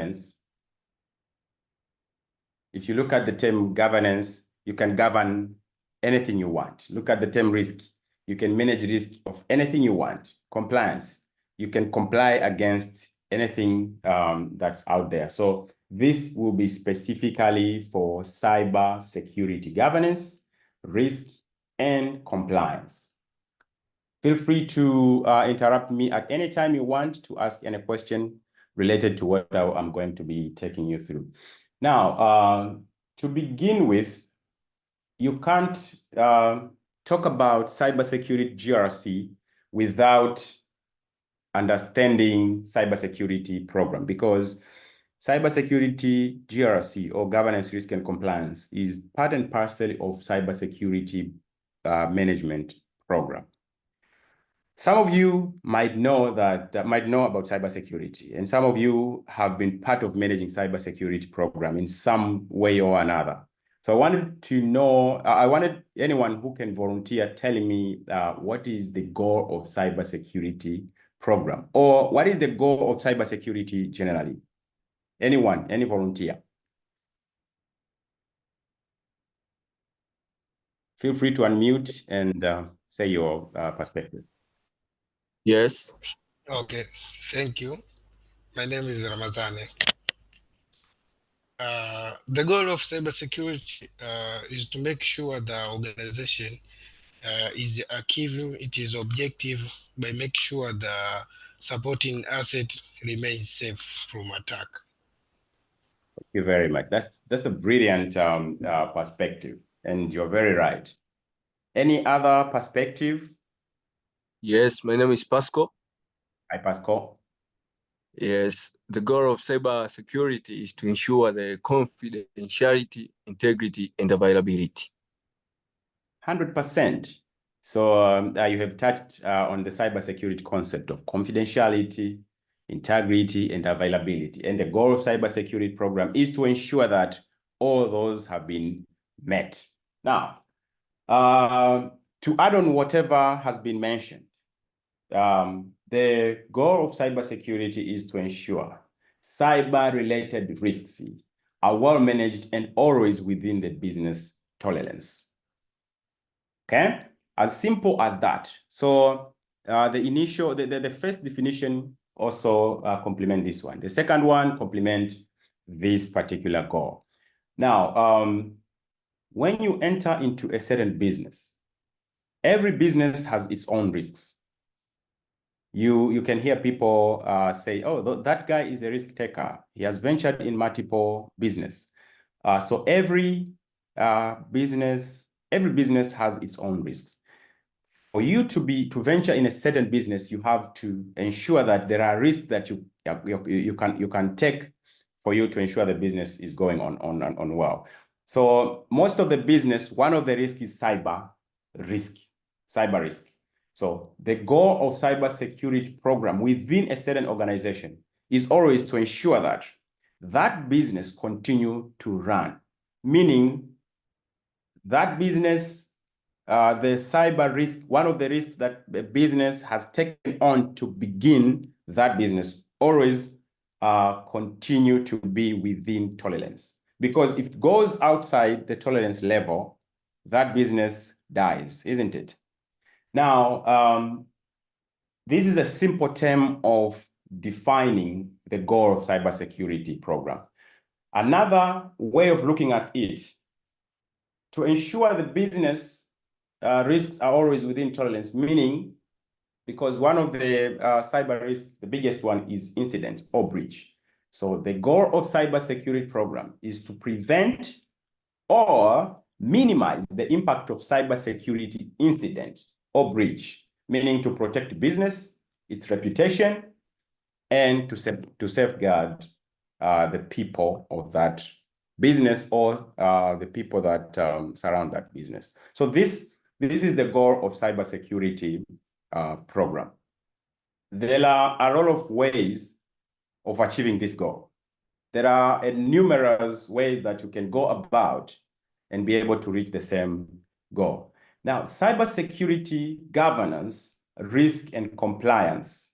governance, if you look at the term governance, you can govern anything you want. Look at the term risk. You can manage risk of anything you want. Compliance, you can comply against anything that's out there. So this will be specifically for cyber security governance, risk, and compliance. Feel free to interrupt me at any time you want to ask any question related to what I'm going to be taking you through. Now, to begin with, you can't talk about cybersecurity GRC without understanding cybersecurity program, because cybersecurity GRC, or governance, risk, and compliance, is part and parcel of cybersecurity management program. Some of you might know about cybersecurity, and some of you have been part of managing cybersecurity program in some way or another. So I wanted to know, I wanted anyone who can volunteer telling me what is the goal of cybersecurity program, or what is the goal of cybersecurity generally? Anyone, any volunteer? Feel free to unmute and say your perspective. Yes. Okay, thank you. My name is Ramazani. The goal of cybersecurity is to make sure the organization is achieving its objective by making sure the supporting asset remains safe from attack. Thank you very much. That's a brilliant perspective, and you're very right. Any other perspective? Yes, my name is Pasco. Hi, Pascal. Yes, the goal of cybersecurity is to ensure the confidentiality, integrity, and availability. 100%. So you have touched on the cybersecurity concept of confidentiality, integrity, and availability. And the goal of cybersecurity program is to ensure that all those have been met. Now, to add on whatever has been mentioned, the goal of cybersecurity is to ensure cyber-related risks are well managed and always within the business tolerance. Okay, as simple as that. So the first definition also complement this one. The second one complement this particular goal. Now, when you enter into a certain business, every business has its own risks. You can hear people say, oh, that guy is a risk taker. He has ventured in multiple business. So every business has its own risks. For you to venture in a certain business, you have to ensure that there are risks that you can take for you to ensure the business is going on well. So most of the business, one of the risks is cyber risk. So the goal of cybersecurity program within a certain organization is always to ensure that that business continue to run, meaning that business, the cyber risk, one of the risks that the business has taken on to begin that business always continue to be within tolerance. Because if it goes outside the tolerance level, that business dies, isn't it? Now, this is a simple term of defining the goal of cybersecurity program. Another way of looking at it, to ensure the business risks are always within tolerance, meaning because one of the cyber risks, the biggest one is incident or breach. So the goal of cybersecurity program is to prevent or minimize the impact of cybersecurity incident or breach, meaning to protect business, its reputation, and to safeguard the people of that business or the people that surround that business. So this is the goal of cybersecurity program. There are a lot of ways of achieving this goal. There are numerous ways that you can go about and be able to reach the same goal. Now, cybersecurity governance, risk, and compliance.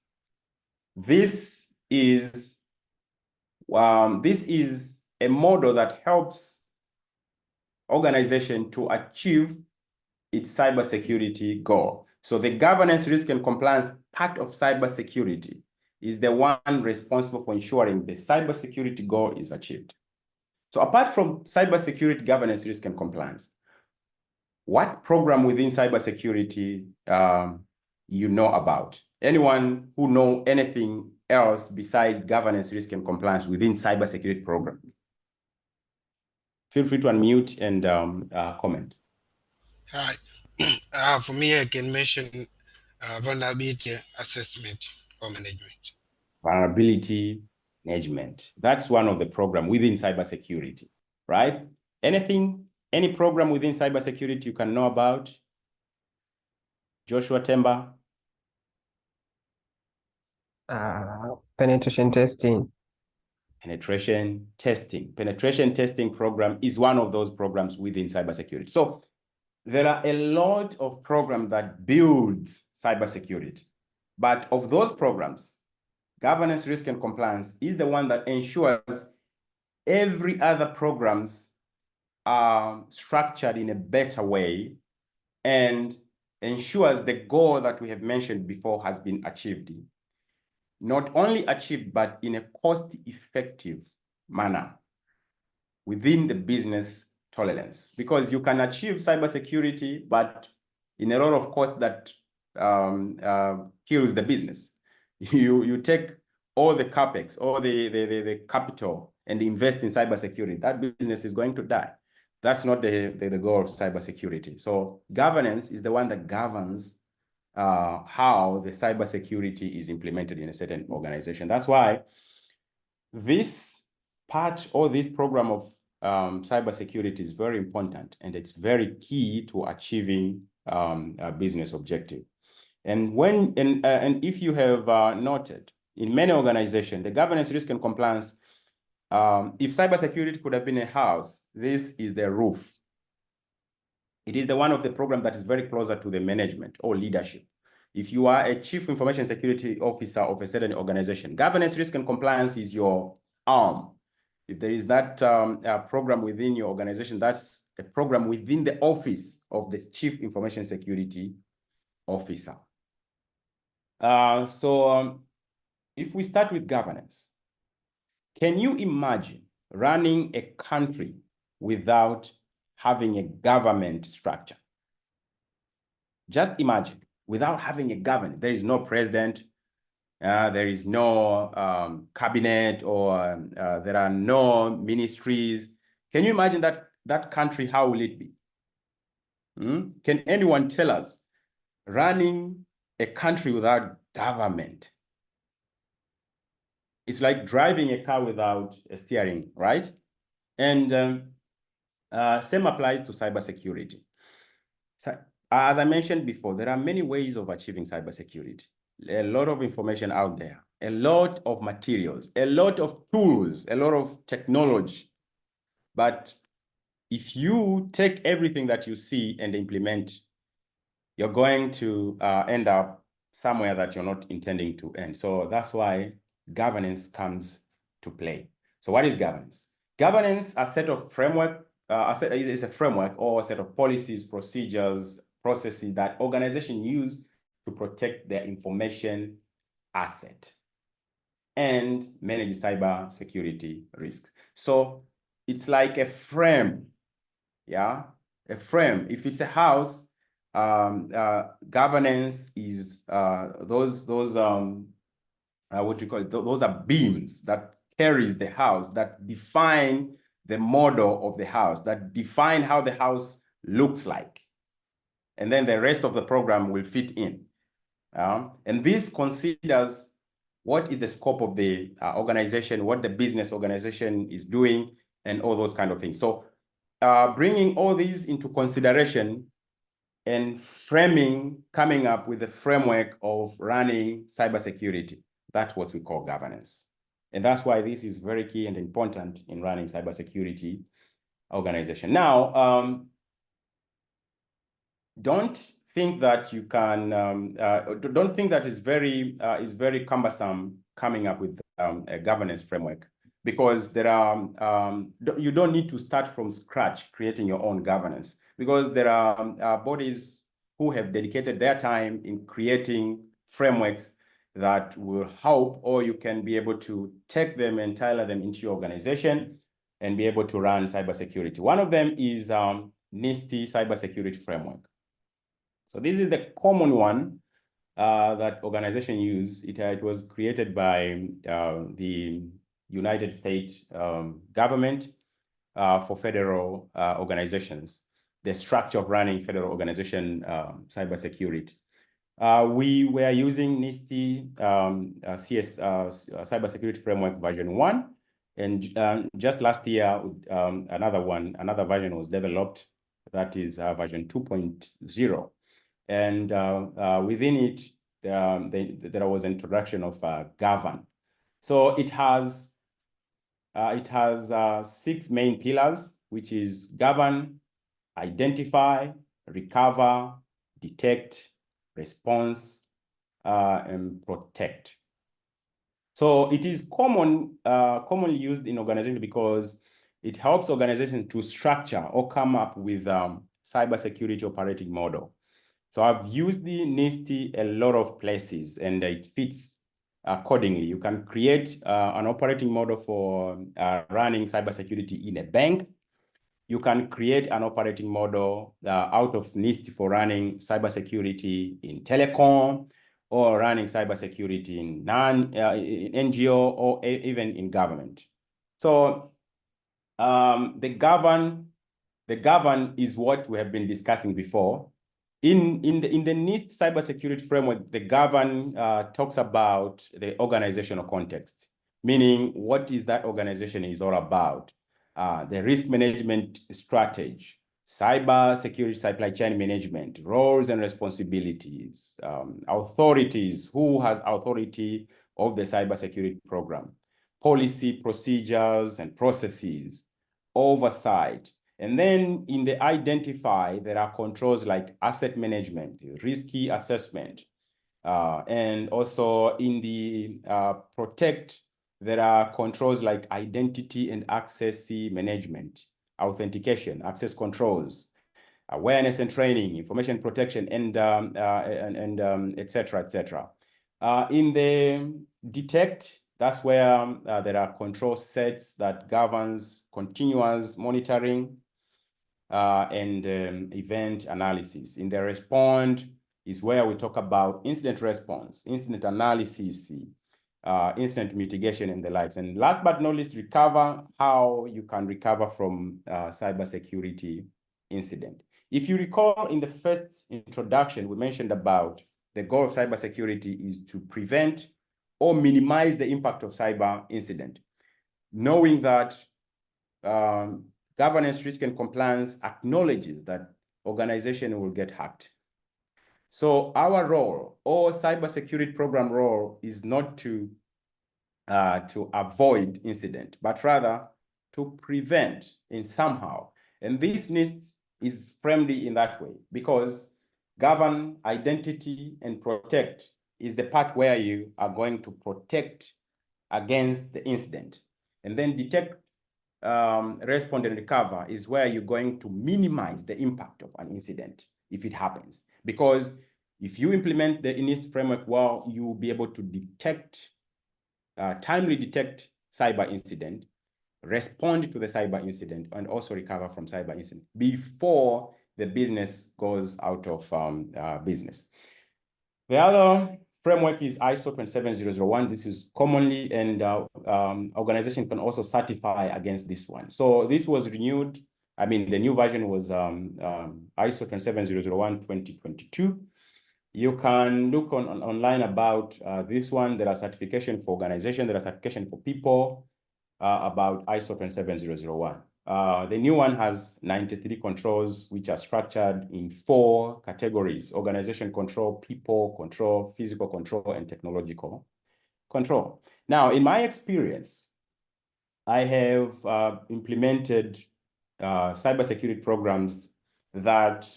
This is this is a model that helps organization to achieve its cybersecurity goal. So the governance, risk, and compliance part of cybersecurity is the one responsible for ensuring the cybersecurity goal is achieved. So apart from cybersecurity, governance, risk, and compliance, what program within cybersecurity you know about? Anyone who know anything else besides governance, risk, and compliance within cybersecurity program? Feel free to unmute and comment. Hi. For me, I can mention vulnerability assessment or management. Vulnerability management. That's one of the programs within cybersecurity, right? Any program within cybersecurity you can know about? Joshua Temba? Penetration testing. Penetration testing. Penetration testing program is one of those programs within cybersecurity. So there are a lot of programs that build cybersecurity, but of those programs, governance, risk, and compliance is the one that ensures every other programs are structured in a better way and ensures the goal that we have mentioned before has been achieved. Not only achieved, but in a cost-effective manner within the business tolerance. Because you can achieve cybersecurity, but in a lot of cost that kills the business. You take all the capex, all the capital and invest in cybersecurity, that business is going to die. That's not the goal of cybersecurity. So governance is the one that governs how the cybersecurity is implemented in a certain organization. That's why this part or this program of cybersecurity is very important, and it's very key to achieving a business objective. And if you have noted, in many organizations, the governance, risk, and compliance, if cybersecurity could have been a house, this is the roof. It is the one of the program that is very closer to the management or leadership. If you are a chief information security officer of a certain organization, governance, risk, and compliance is your arm. If there is that program within your organization, that's a program within the office of the chief information security officer. If we start with governance, can you imagine running a country without having a government structure? Just imagine, without having a government, there is no president, there is no cabinet, or there are no ministries. Can you imagine that country, how will it be? Can anyone tell us, running a country without government? It's like driving a car without a steering, right? And same applies to cybersecurity. So, as I mentioned before, there are many ways of achieving cybersecurity. A lot of information out there, a lot of materials, a lot of tools, a lot of technology. But if you take everything that you see and implement, you're going to end up somewhere that you're not intending to end. So that's why governance comes to play. So what is governance? Governance, a set of framework, is a framework or a set of policies, procedures, processes that organizations use to protect their information asset and manage cyber security risks. So it's like a frame, yeah, a frame. If it's a house, governance is what you call it? Those are beams that carries the house, that define the model of the house, that define how the house looks like. And then the rest of the program will fit in. And this considers what is the scope of the organization, what the business organization is doing, and all those kind of things. So bringing all these into consideration and coming up with a framework of running cybersecurity, that's what we call governance. And that's why this is very key and important in running cybersecurity organization. Now, don't think that you can, don't think that is very cumbersome coming up with a governance framework, because there are, you don't need to start from scratch creating your own governance, because there are bodies who have dedicated their time in creating frameworks that will help, or you can be able to take them and tailor them into your organization and be able to run cybersecurity. One of them is NIST cybersecurity framework. So this is the common one that organization use. It was created by the United States government for federal organizations, the structure of running federal organization cybersecurity. We were using NIST cybersecurity framework version 1, and just last year another version was developed, that is version 2.0. And within it, there was introduction of govern. So it has 6 main pillars, which is govern, identify, recover, detect, response, and protect. So it is commonly used in organizations because it helps organizations to structure or come up with cybersecurity operating model. So I've used the NIST a lot of places, and it fits accordingly. You can create an operating model for running cybersecurity in a bank. You can create an operating model out of NIST for running cybersecurity in telecom, or running cybersecurity in NGO, or even in government. So the govern is what we have been discussing before. In the NIST cybersecurity framework, the govern talks about the organizational context, meaning what is that organization is all about, the risk management strategy, cybersecurity supply chain management, roles and responsibilities, authorities, who has authority of the cybersecurity program, policy, procedures and processes, oversight. And then in the identify, there are controls like asset management, risky assessment. And also in the protect, there are controls like identity and access management, authentication, access controls, awareness and training, information protection, and et cetera, et cetera. In the detect, that's where there are control sets that governs continuous monitoring and event analysis. In the respond is where we talk about incident response, incident analysis, incident mitigation, and the likes. And last but not least, recover, how you can recover from cybersecurity incident. If you recall, in the first introduction, we mentioned about the goal of cybersecurity is to prevent or minimize the impact of cyber incident, knowing that governance, risk, and compliance acknowledges that organization will get hacked. So our role, or cybersecurity program role, is not to avoid incident, but rather to prevent in somehow. And this NIST is framed in that way, because govern, identity, and protect is the part where you are going to protect against the incident. And then detect, respond, and recover is where you're going to minimize the impact of an incident if it happens. Because if you implement the NIST framework well, you will be able to detect, timely detect cyber incident, respond to the cyber incident, and also recover from cyber incident before the business goes out of business. The other framework is ISO 27001. This is commonly, and organization can also certify against this one. So this was renewed. I mean, the new version was ISO 27001 2022. You can look online about this one. There are certification for organization. There are certification for people about ISO 27001. The new one has 93 controls, which are structured in 4 categories: organization control, people control, physical control, and technological control. Now, in my experience, I have implemented cybersecurity programs that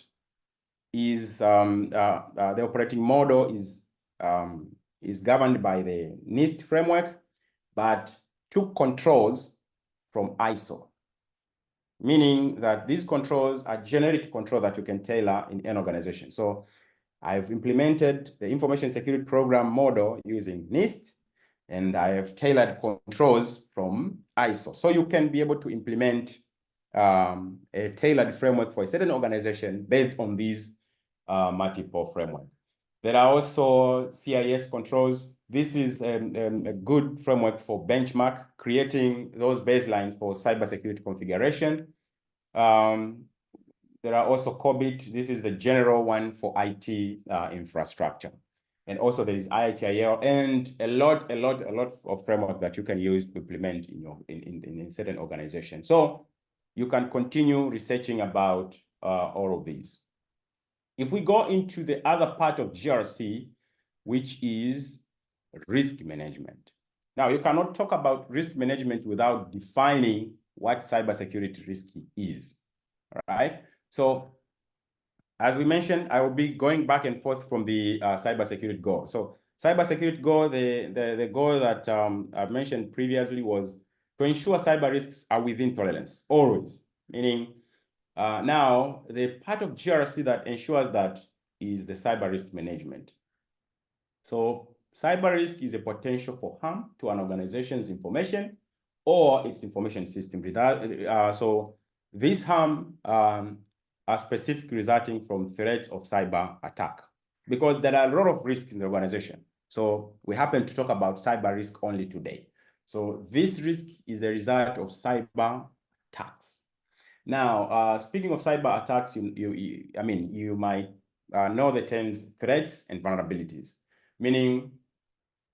is the operating model is governed by the NIST framework, but took controls from ISO, meaning that these controls are generic controls that you can tailor in an organization. So I've implemented the information security program model using NIST, and I have tailored controls from ISO. So you can be able to implement a tailored framework for a certain organization based on these multiple frameworks. There are also CIS controls. This is a good framework for benchmark, creating those baselines for cybersecurity configuration. There are also COBIT. This is the general one for IT infrastructure. And also there is IITIL and a lot of framework that you can use to implement in certain organizations. So you can continue researching about all of these. If we go into the other part of GRC, which is risk management. Now, you cannot talk about risk management without defining what cybersecurity risk is, right? So, as we mentioned, I will be going back and forth from the cybersecurity goal. So, cybersecurity goal, the goal that I've mentioned previously was to ensure cyber risks are within tolerance, always, meaning now, the part of GRC that ensures that is the cyber risk management. So cyber risk is a potential for harm to an organization's information or its information system. So this harm are specifically resulting from threats of cyber attack, because there are a lot of risks in the organization. So we happen to talk about cyber risk only today. So this risk is a result of cyber attacks. Now, speaking of cyber attacks, you might know the terms threats and vulnerabilities, meaning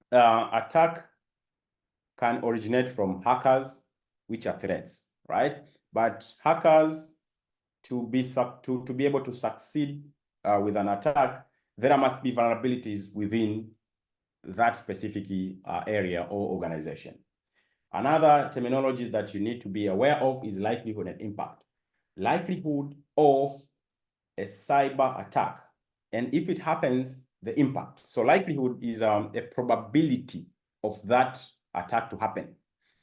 attack can originate from hackers, which are threats, right? But hackers, to be able to succeed with an attack, there must be vulnerabilities within that specific area or organization. Another terminology that you need to be aware of is likelihood and impact. Likelihood of a cyber attack, and if it happens, the impact. So likelihood is a probability of that attack to happen.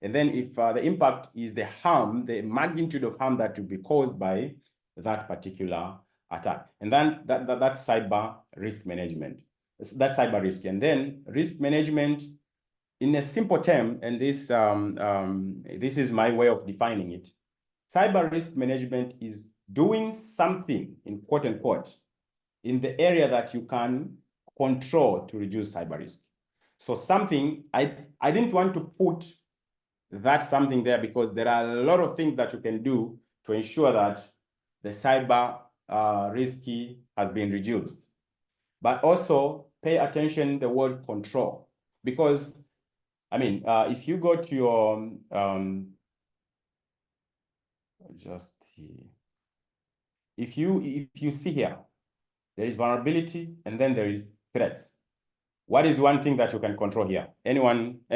And then if the impact is the harm, the magnitude of harm that will be caused by that particular attack. And then that's cyber risk management. That's cyber risk. And then risk management, in a simple term, and this is my way of defining it, cyber risk management is doing something, in quote unquote, in the area that you can control to reduce cyber risk. So something, I didn't want to put that something there because there are a lot of things that you can do to ensure that the cyber risk has been reduced. But also pay attention to the word control, because if you go to your if you see here, there is vulnerability and then there is threats. What is one thing that you can control here? Any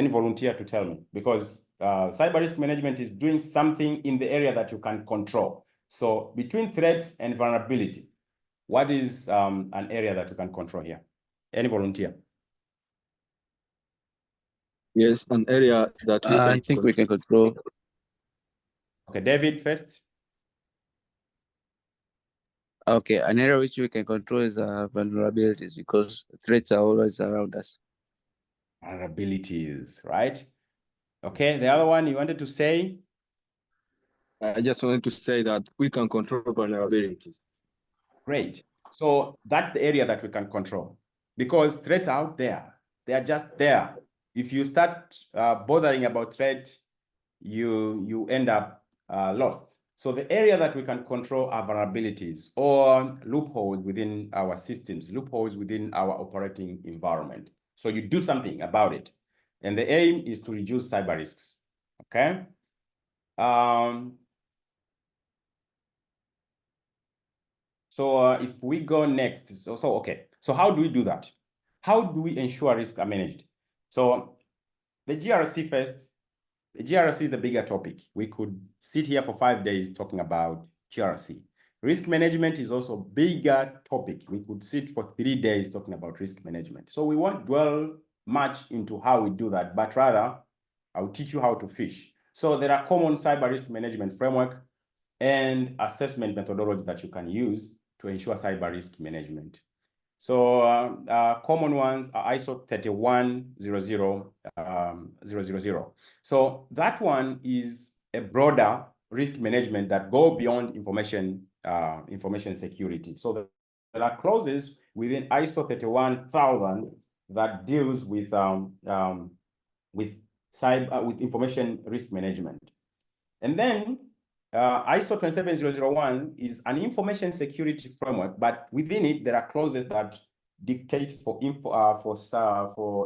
volunteer to tell me? Because cyber risk management is doing something in the area that you can control. So between threats and vulnerability, what is an area that you can control here? Any volunteer? Yes, an area that I think we can control. Okay, David first. Okay, an area which we can control is vulnerabilities, because threats are always around us. Vulnerabilities, right? Okay, the other one you wanted to say? I just wanted to say that we can control vulnerabilities. Great. So that's the area that we can control, because threats are out there. They are just there. If you start bothering about threat, you end up lost. So the area that we can control are vulnerabilities or loopholes within our systems, loopholes within our operating environment. So you do something about it. And the aim is to reduce cyber risks, okay? So if we go next, so how do we do that? How do we ensure risks are managed? So the GRC first. The GRC is the bigger topic. We could sit here for 5 days talking about GRC. Risk management is also a bigger topic. We could sit for 3 days talking about risk management. So we won't dwell much into how we do that, but rather I'll teach you how to fish. So there are common cyber risk management framework and assessment methodologies that you can use to ensure cyber risk management. So common ones are ISO 31000. So that one is a broader risk management that go beyond information security. So there are clauses within ISO 31000 that deals with information risk management. And then ISO 27001 is an information security framework, but within it there are clauses that dictate for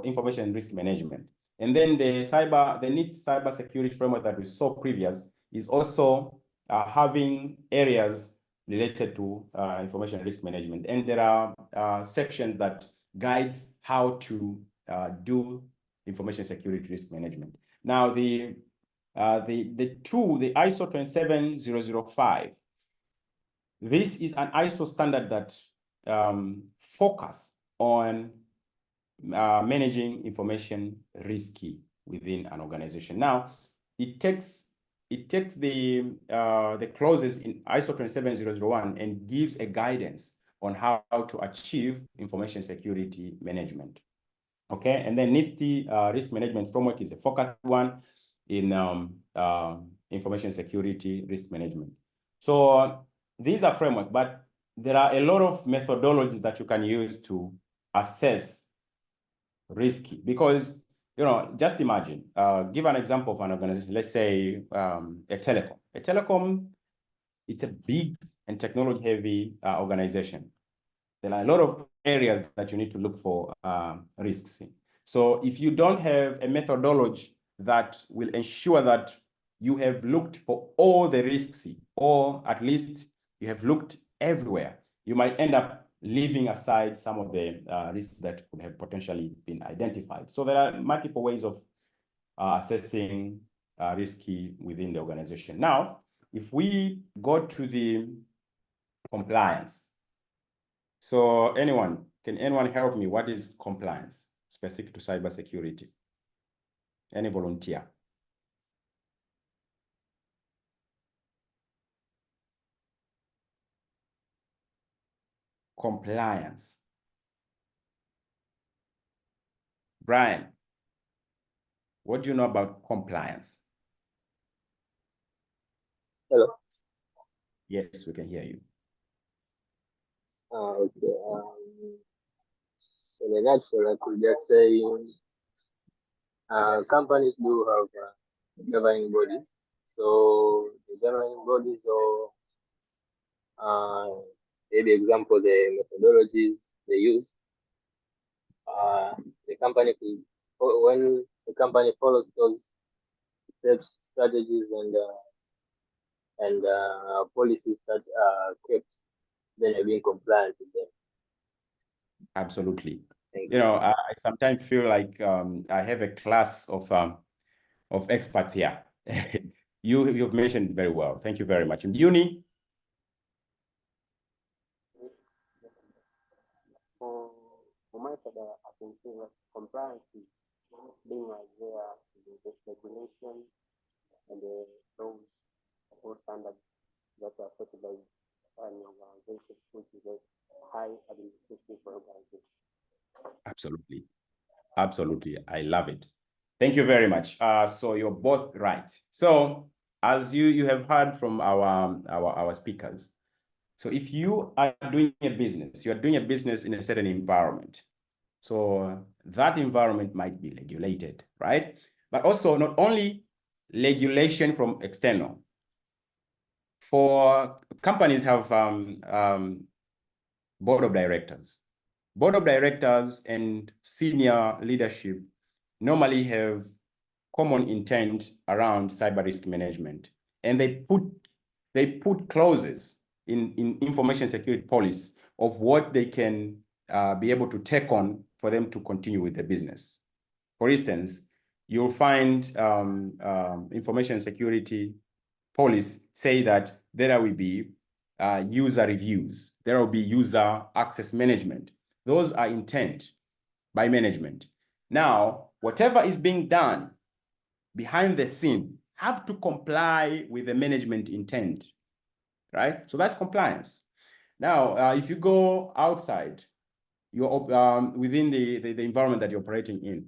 information risk management. And then the NIST cybersecurity framework that we saw previous is also having areas related to information risk management. And there are sections that guides how to do information security risk management. Now the ISO 27005, this is an ISO standard that focus on managing information risky within an organization. Now, it takes the clauses in ISO 27001 and gives a guidance on how to achieve information security management. Okay, and then NIST risk management framework is a focused one in information security risk management. So these are framework, but there are a lot of methodologies that you can use to assess risky, because, you know, just imagine, give an example of an organization, let's say a telecom. A telecom, it's a big and technology heavy organization. There are a lot of areas that you need to look for risks in. So if you don't have a methodology that will ensure that you have looked for all the risks, or at least you have looked everywhere, you might end up leaving aside some of the risks that could have potentially been identified. So there are multiple ways of assessing risky within the organization. Now, if we go to the compliance, so can anyone help me? What is compliance specific to cybersecurity? Any volunteer? Compliance. Brian, what do you know about compliance? Hello. Yes, we can hear you. Okay. In a nutshell, I could just say companies do have governing bodies. So the governing bodies, or maybe example, the methodologies they use. The company could, when the company follows those steps, strategies, and policies that are kept, then you're being compliant with them. Absolutely. Thank You know, I sometimes feel like I have a class of experts here. You've mentioned very well. Thank you very much. And Uni? For my side, I can say that compliance is being aware of the regulation and the laws or standards that are set by an organization, which is a high administrative organization. Absolutely. Absolutely. I love it. Thank you very much. So you're both right. So as you have heard from our speakers, so if you are doing a business, you're doing a business in a certain environment. So that environment might be regulated, right? But also not only regulation from external. For companies have board of directors. Board of directors and senior leadership normally have common intent around cyber risk management, and they put clauses in information security policy of what they can be able to take on for them to continue with the business. For instance, you'll find information security policy say that there will be user reviews, there will be user access management. Those are intent by management. Now, whatever is being done behind the scene have to comply with the management intent, right? So that's compliance. Now, if you go outside, you're within the environment that you're operating in,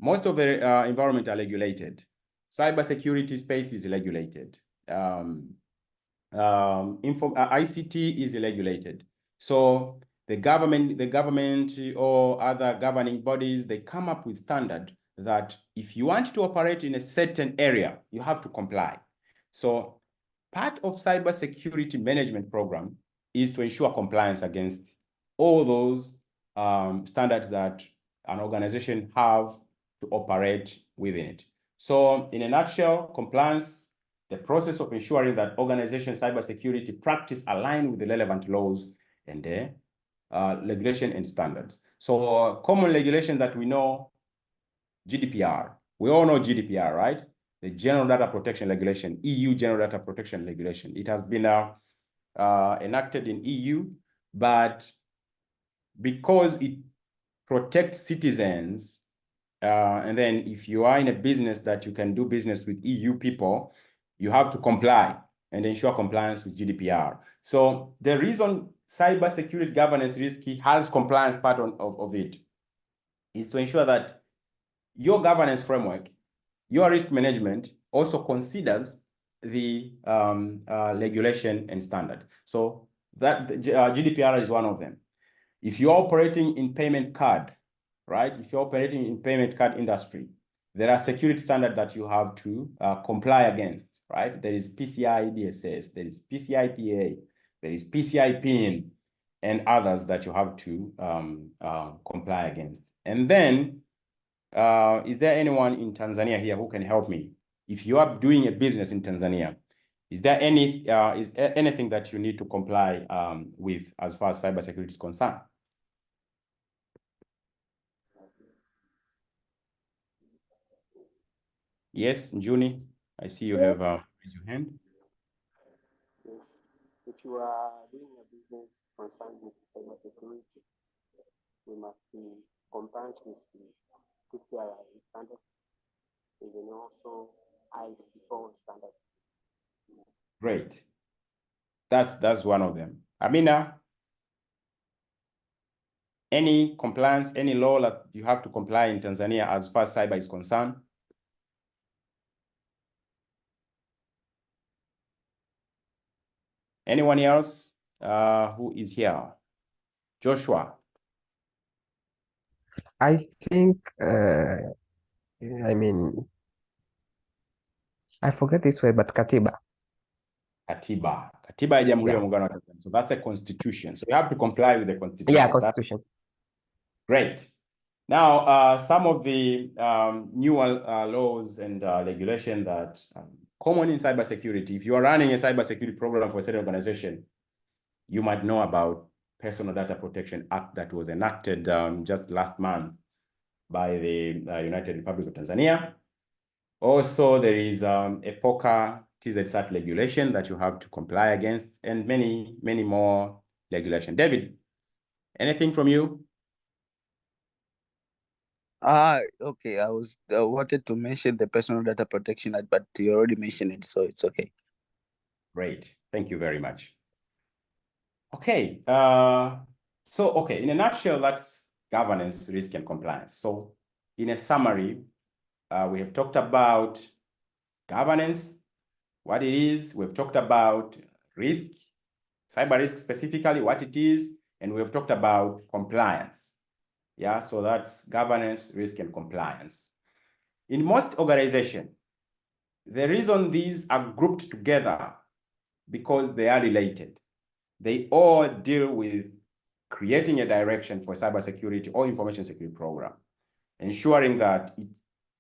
most of the environment are regulated. Cybersecurity space is regulated. ICT is regulated. So the government or other governing bodies, they come up with standard that if you want to operate in a certain area, you have to comply. So part of cybersecurity management program is to ensure compliance against all those standards that an organization have to operate within it. So in a nutshell, compliance, the process of ensuring that organization cybersecurity practice align with the relevant laws and the regulation and standards. So common regulation that we know, GDPR. We all know GDPR, right? The General Data Protection Regulation, EU General Data Protection Regulation. It has been enacted in EU, but because it protects citizens, and then if you are in a business that you can do business with EU people, you have to comply and ensure compliance with GDPR. So the reason cybersecurity governance risk has compliance part of it is to ensure that your governance framework, your risk management also considers the regulation and standard. So that GDPR is one of them. If you're operating in payment card, right? If you're operating in payment card industry, there are security standards that you have to comply against, right? There is PCI DSS, there is PCI PA, there is PCI PIN, and others that you have to comply against. And then, is there anyone in Tanzania here who can help me? If you are doing a business in Tanzania, is there anything that you need to comply with as far as cybersecurity is concerned? Yes, Juni, I see you have raised your hand. Yes. If you are doing a business concerned with cybersecurity, you must be compliant with the PCI standards, and also ISO standards. Great. That's one of them. Amina, any compliance, any law that you have to comply in Tanzania as far as cyber is concerned? Anyone else who is here? Joshua. I think, I mean, I forget this way, but Katiba. Katiba ya Jamhuri ya Yeah. Muungano wa Tanzania. So that's a constitution. So you have to comply with the constitution. Yeah, Constitution. Great. Now, some of the newer laws and regulation that common in cybersecurity. If you are running a cybersecurity program for a certain organization, you might know about Personal Data Protection Act that was enacted just last month by the United Republic of Tanzania. Also, there is a POCA TZSAT regulation that you have to comply against, and many, many more regulation. David, anything from you? Okay. I wanted to mention the Personal Data Protection Act, but you already mentioned it, so it's okay. Great. Thank you very much. Okay. Okay, in a nutshell, that's governance, risk, and compliance. So in a summary, we have talked about governance, what it is. We've talked about risk, cyber risk specifically, what it is, and we've talked about compliance. Yeah, so that's governance, risk, and compliance. In most organizations, the reason these are grouped together because they are related. They all deal with creating a direction for cybersecurity or information security program, ensuring that it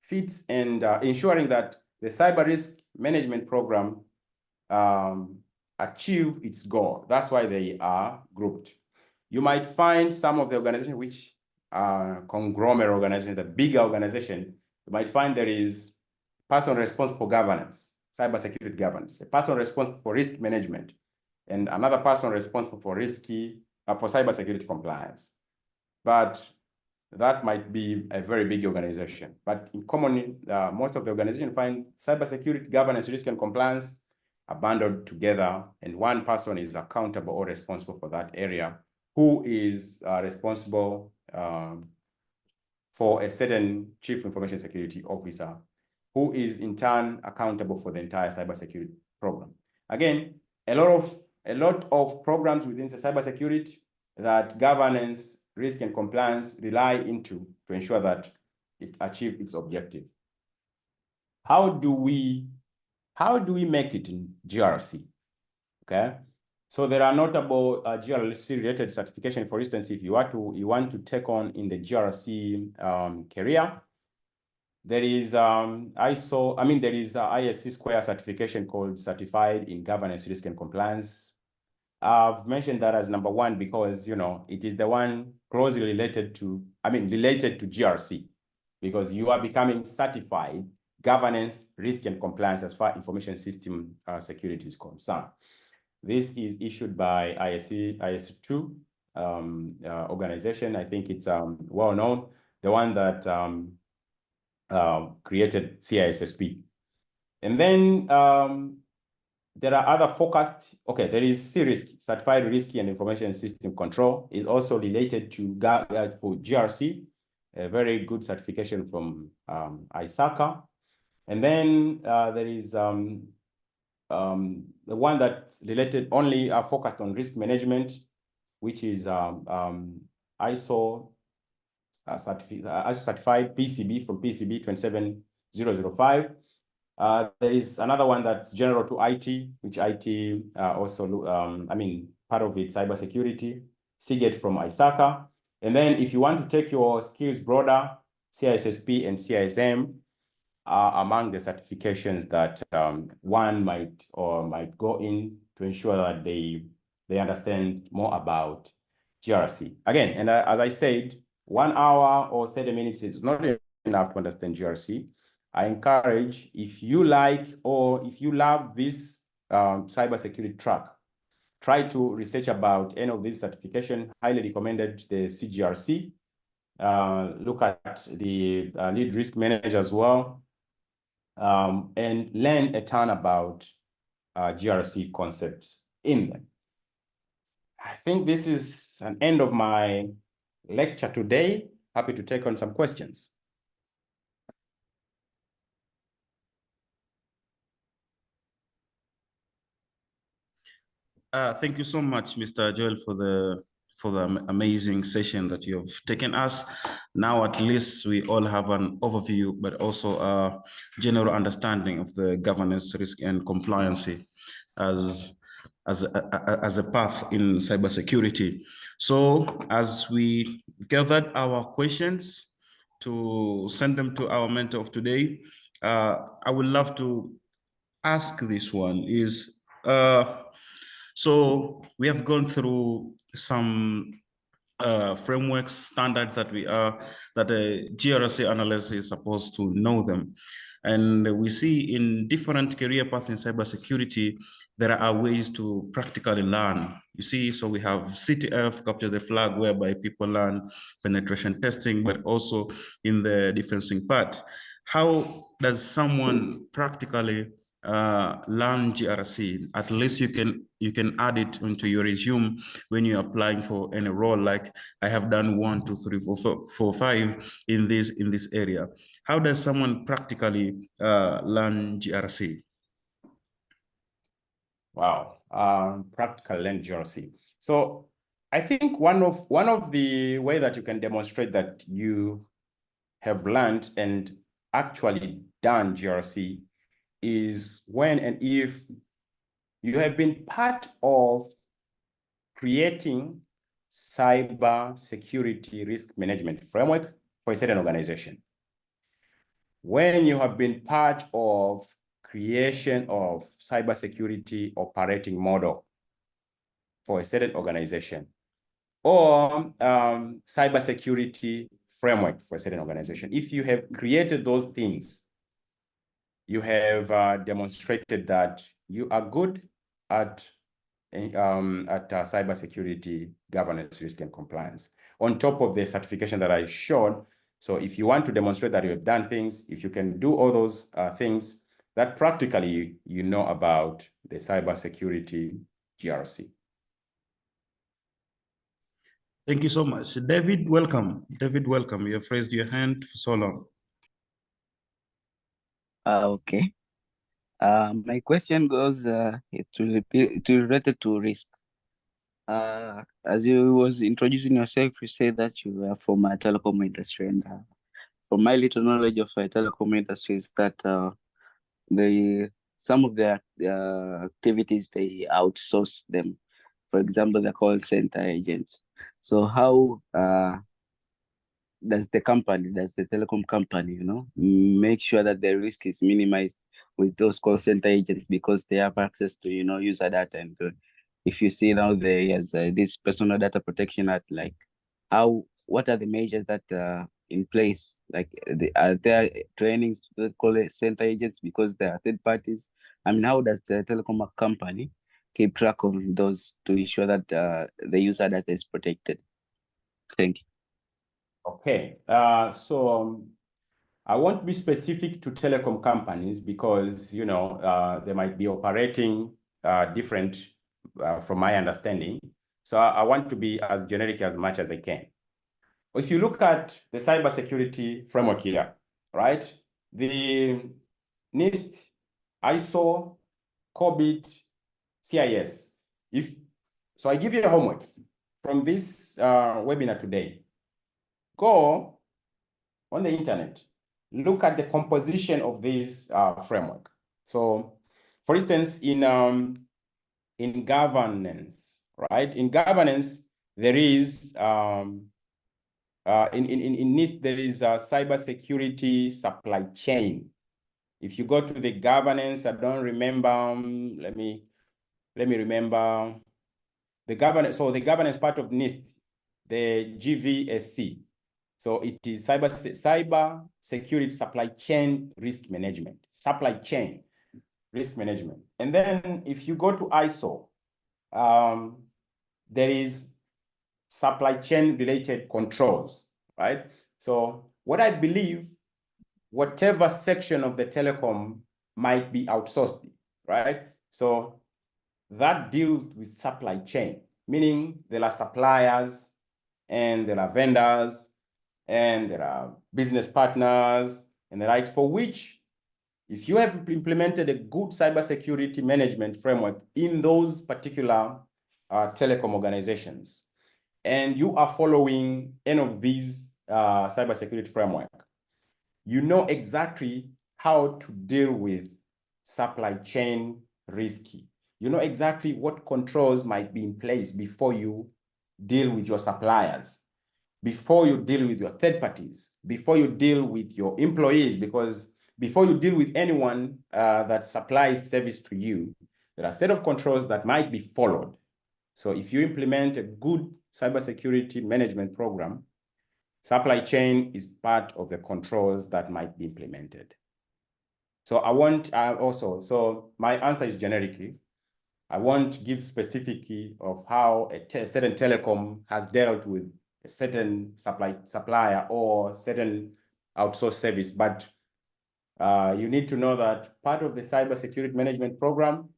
fits and ensuring that the cyber risk management program achieve its goal. That's why they are grouped. You might find some of the organizations which are conglomerate organizations, the bigger organization, you might find there is person responsible for governance, cybersecurity governance, a person responsible for risk management, and another person responsible for cybersecurity compliance. But that might be a very big organization. But in common, most of the organizations find cybersecurity, governance, risk, and compliance are bundled together, and one person is accountable or responsible for that area, who is responsible for a certain chief information security officer, who is in turn accountable for the entire cybersecurity program. Again, a lot of programs within the cybersecurity that governance, risk, and compliance rely into to ensure that it achieves its objective. How do we make it in GRC? Okay, so there are notable GRC related certification. For instance, if you want to take on in the GRC career, there is ISO. I mean, there is ISC Square certification called Certified in Governance, Risk, and Compliance. I've mentioned that as number one because, you know, it is the one closely related to GRC, because you are becoming certified governance, risk, and compliance as far as information system security is concerned. This is issued by ISC2 organization. I think it's well known, the one that created CISSP. And then there are other focused, okay, there is CRISC, Certified Risk and Information System Control, is also related to for GRC, a very good certification from ISACA. And then there is the one that's related only focused on risk management, which is ISO certified PCB from PCB 27005. There is another one that's general to IT, which IT also, I mean, part of it, cybersecurity, CGET from ISACA. And then if you want to take your skills broader, CISSP and CISM are among the certifications that one might go in to ensure that they understand more about GRC. Again, and as I said, 1 hour or 30 minutes is not enough to understand GRC. I encourage, if you like or if you love this cybersecurity track, try to research about any of these certifications. Highly recommended the CGRC. Look at the lead risk manager as well, and learn a ton about GRC concepts in them. I think this is an end of my lecture today. Happy to take on some questions. Thank you so much, Mr. Joel, for the amazing session that you have taken us. Now, at least we all have an overview, but also a general understanding of the governance, risk, and compliance as a path in cybersecurity. So, as we gathered our questions to send them to our mentor of today, I would love to ask this one is, so we have gone through some frameworks, standards that a GRC analyst is supposed to know them. And we see in different career paths in cybersecurity, there are ways to practically learn. You see, so we have CTF, capture the flag, whereby people learn penetration testing, but also in the defensing part. How does someone practically learn GRC? At least you can add it into your resume when you're applying for any role, like I have done 1, 2, 3, 4, 5 in this area. How does someone practically learn GRC? Wow, practical learn GRC. So I think one of the way that you can demonstrate that you have learned and actually done GRC is when and if you have been part of creating cyber security risk management framework for a certain organization. When you have been part of creation of cybersecurity operating model for a certain organization, or cybersecurity framework for a certain organization. If you have created those things, you have demonstrated that you are good at cybersecurity governance, risk, and compliance. on top of the certification that I showed. So if you want to demonstrate that you have done things, if you can do all those things, that practically you know about the cybersecurity GRC. Thank you so much. David, welcome. David, welcome. You have raised your hand for so long. Okay. My question goes, it's related to risk. As you was introducing yourself, you said that you are from a telecom industry, and from my little knowledge of telecom industry is that some of the activities they outsource them. For example, the call center agents. So how does the telecom company, make sure that the risk is minimized with those call center agents, because they have access to, user data? And if you see now there's this Personal Data Protection Act, like what are the measures that in place? Like, are there trainings to the call center agents because they are third parties? I mean, how does the telecom company keep track of those to ensure that the user data is protected? Thank you. Okay, so I won't be specific to telecom companies because, they might be operating different from my understanding. So I want to be as generic as much as I can. If you look at the cybersecurity framework here, right? The NIST, ISO, COBIT, CIS. So I give you a homework from this webinar today. Go on the internet, look at the composition of this framework. So, for instance, in governance, right? In governance, there is in NIST there is a cybersecurity supply chain. If you go to the governance, I don't remember. Let me remember the governance. So the governance part of NIST, the GVSC. So it is cyber security supply chain risk management, supply chain risk management. And then if you go to ISO, there is supply chain related controls, right? So what I believe, whatever section of the telecom might be outsourced, right? So that deals with supply chain, meaning there are suppliers and there are vendors and there are business partners and the like, for which, if you have implemented a good cybersecurity management framework in those particular telecom organizations, and you are following any of these cybersecurity framework, you know exactly how to deal with supply chain risk. You know exactly what controls might be in place before you deal with your suppliers, before you deal with your third parties, before you deal with your employees, because before you deal with anyone that supplies service to you, there are a set of controls that might be followed. So if you implement a good cybersecurity management program, supply chain is part of the controls that might be implemented. So I want so my answer is generic. I won't give specific of how a certain telecom has dealt with a certain supplier or certain outsourced service, but you need to know that part of the cybersecurity management program,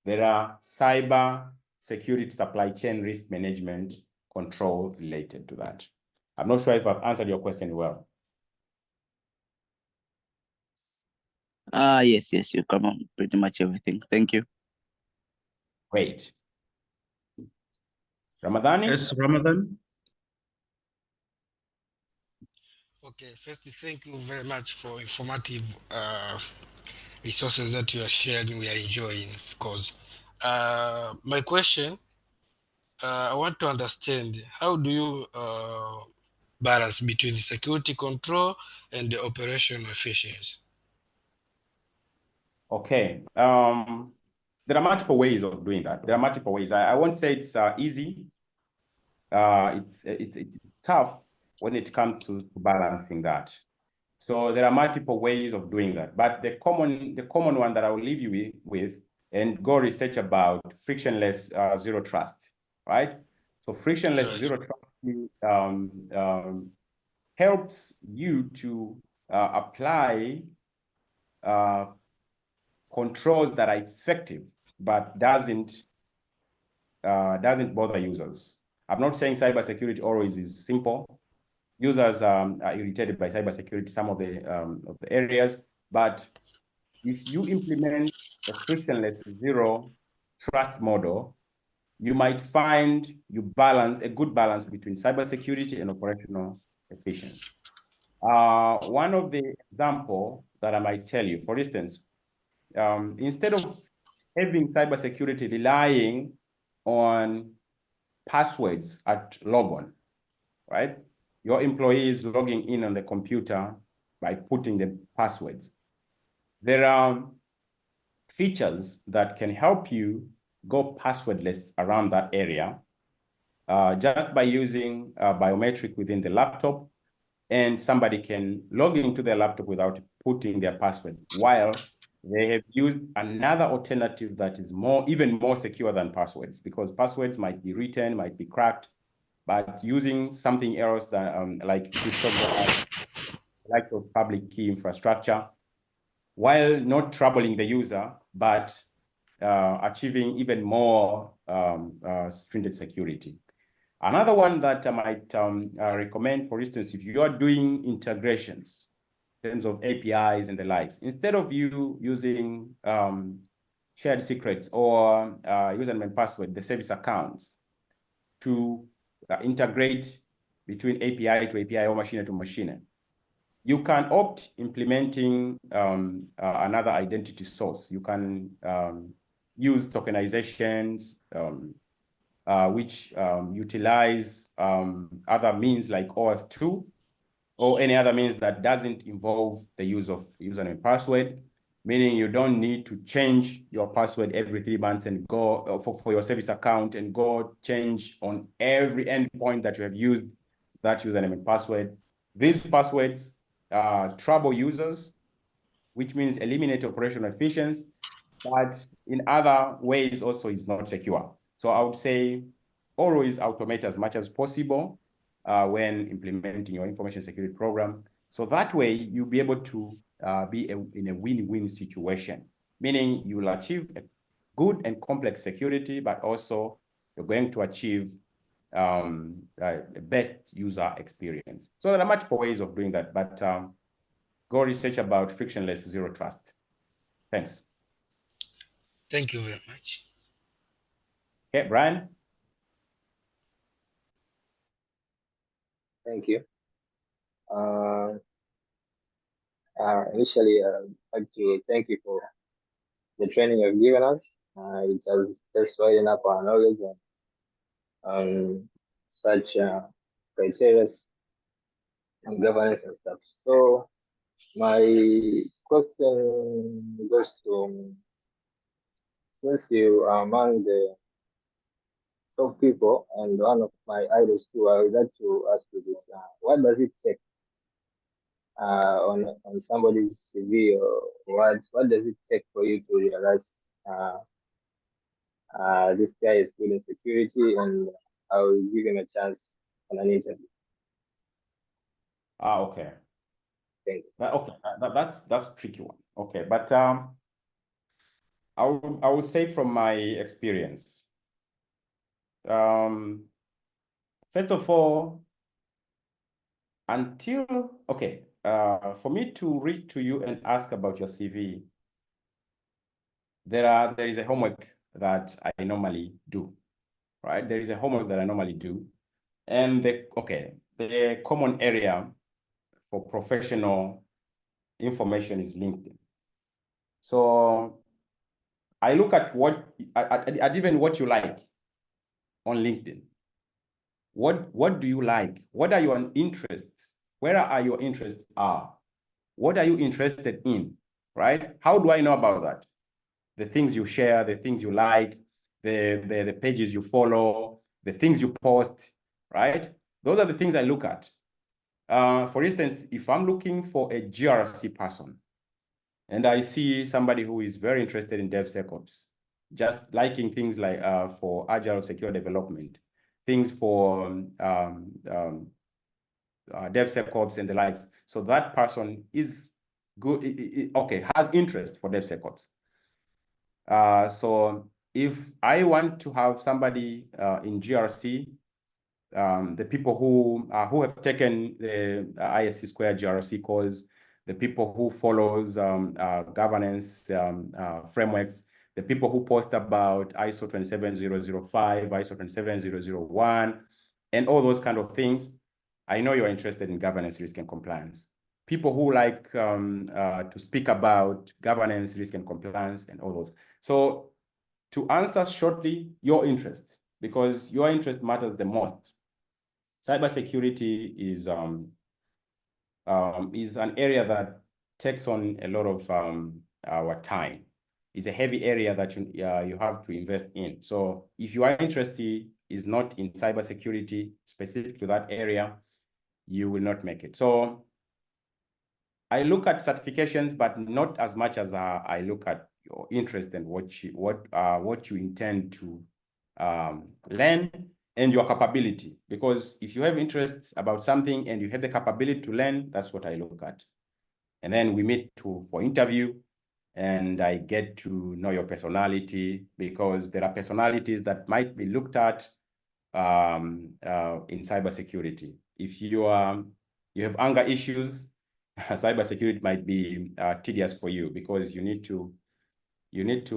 there are cyber security supply chain risk management control related to that. I'm not sure if I've answered your question well. Yes, you cover pretty much everything. Thank you. Great. Ramadhani? Yes, Ramadan. Okay, first, thank you very much for informative resources that you are sharing. We are enjoying, of course. My question, I want to understand, how do you balance between security control and the operational efficiency? Okay. There are multiple ways of doing that. There are multiple ways. I won't say it's easy. It's tough when it comes to balancing that. So there are multiple ways of doing that. But the common one that I will leave you with and go research about frictionless zero trust, right? So frictionless zero trust cybersecurity helps you to apply controls that are effective, but doesn't bother users. I'm not saying cybersecurity always is simple. Users are irritated by cybersecurity, some of the areas, but if you implement a frictionless zero trust model, you might find you balance a good balance between cybersecurity and operational efficiency. One of the example that I might tell you, for instance, instead of having cybersecurity relying on passwords at logon, right? Your employee is logging in on the computer by putting the passwords. There are features that can help you go passwordless around that area just by using biometric within the laptop, and somebody can log into their laptop without putting their password, while they have used another alternative that is even more secure than passwords, because passwords might be written, might be cracked, but using something else that like cryptography, likes of public key infrastructure, while not troubling the user, but achieving even more stringent security. Another one that I might recommend, for instance, if you are doing integrations in terms of APIs and the likes, instead of you using shared secrets or username and password, the service accounts, to integrate between API to API or machine to machine, you can opt implementing another identity source. You can use tokenizations, which utilize other means like OAuth2 or any other means that doesn't involve the use of username and password, meaning you don't need to change your password every 3 months and go for your service account and go change on every endpoint that you have used that username and password. These passwords trouble users, which means eliminate operational efficiency, but in other ways also is not secure. So I would say always automate as much as possible when implementing your information security program. So that way you'll be able to be in a win-win situation, meaning you will achieve a good and complex security, but also you're going to achieve the best user experience. So there are multiple ways of doing that, but go research about frictionless zero trust. Thanks. Thank you very much. Okay, Brian. Thank you. Initially, I'd like to thank you for the training you've given us. It has just widened up our knowledge on such criteria and governance and stuff. So my question goes to, since you are among the top people and one of my idols too, I would like to ask you this: what does it take on somebody's CV, or what does it take for you to realize this guy is good in security and I will give him a chance on an interview? Okay. Thank you. Okay, that's a tricky one. Okay, but I will say from my experience, first of all, for me to reach to you and ask about your CV, there is a homework that I normally do, right? There is a homework that I normally do, and the common area for professional information is LinkedIn. So I look at even what you like on LinkedIn. What do you like? What are your interests? Where are your interests are? What are you interested in, right? How do I know about that? The things you share, the things you like, the pages you follow, the things you post, right? Those are the things I look at. For instance, if I'm looking for a GRC person and I see somebody who is very interested in DevSecOps, just liking things like for agile secure development, things for DevSecOps and the likes. So that person is good, okay, has interest for DevSecOps. So if I want to have somebody in GRC, the people who have taken the ISC Square GRC course, the people who follows governance frameworks, the people who post about ISO 27005, ISO 27001, and all those kind of things, I know you're interested in governance, risk, and compliance. People who like to speak about governance, risk, and compliance, and all those. So to answer shortly, your interest, because your interest matters the most. Cybersecurity is an area that takes on a lot of our time. It's a heavy area that you have to invest in. So if your interest is not in cybersecurity specific to that area, you will not make it. So I look at certifications, but not as much as I look at your interest and what you intend to learn and your capability. Because if you have interest about something and you have the capability to learn, that's what I look at. And then we meet for interview, and I get to know your personality, because there are personalities that might be looked at in cybersecurity. If you have anger issues, cybersecurity might be tedious for you, because you need to